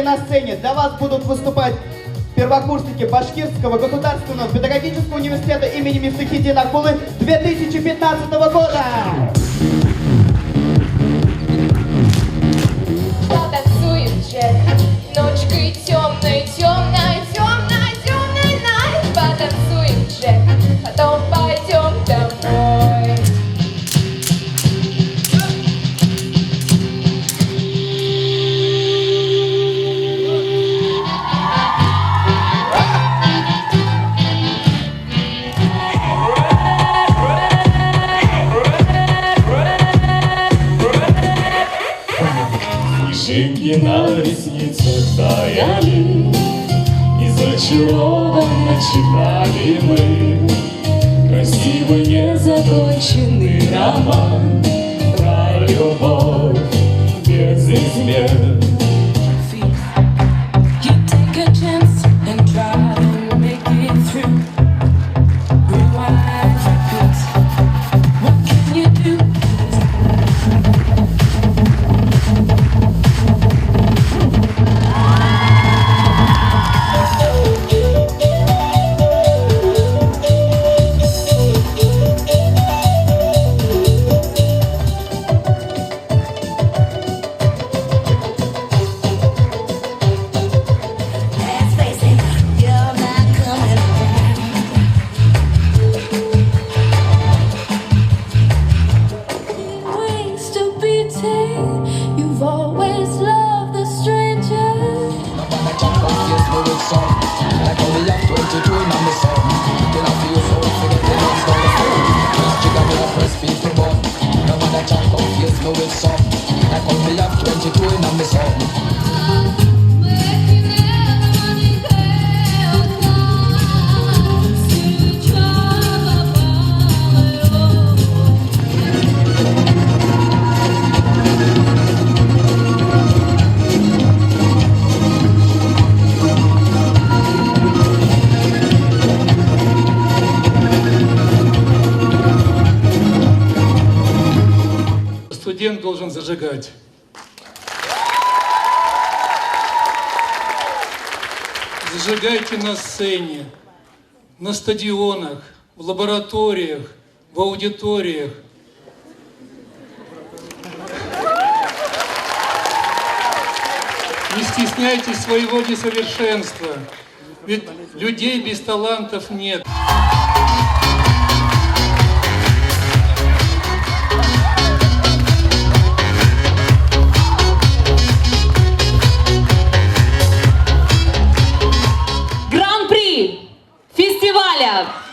на сцене для вас будут выступать первокурсники Башкирского государственного педагогического университета имени Мифтахиддина Акулы 2015 года. Потанцуем, Джек, ночкой темной, темной, темной, темной найт. Потанцуем, Джек, потом пойдем домой. Снежинки на ресницах таяли, и зачарованно читали мы красивый незаконченный роман про любовь без измен. Студент должен зажигать. Зажигайте на сцене, на стадионах, в лабораториях, в аудиториях. Не стесняйтесь своего несовершенства, ведь людей без талантов нет.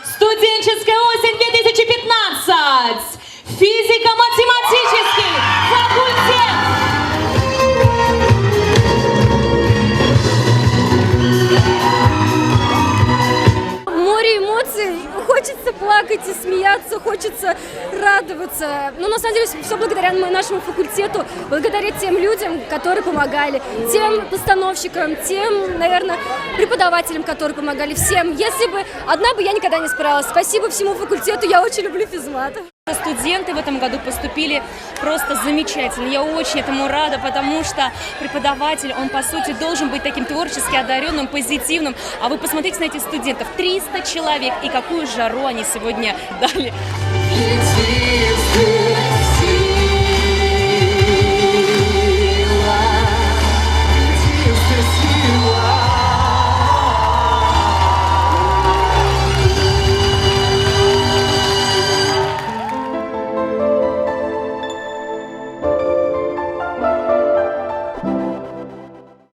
Студенческая осень 2015. Физико-математический факультет. Море эмоций. Хочется плакать и смеяться, хочется радоваться. Но на самом деле все благодаря нашему факультету, благодаря тем людям, которые помогали, тем постановщикам, тем, наверное, преподавателям, которые помогали, всем. Если бы одна бы я никогда не справилась. Спасибо всему факультету, я очень люблю физмат. Студенты в этом году поступили просто замечательно. Я очень этому рада, потому что преподаватель, он по сути должен быть таким творчески одаренным, позитивным. А вы посмотрите на этих студентов, 300 человек, и какую жару они сегодня дали.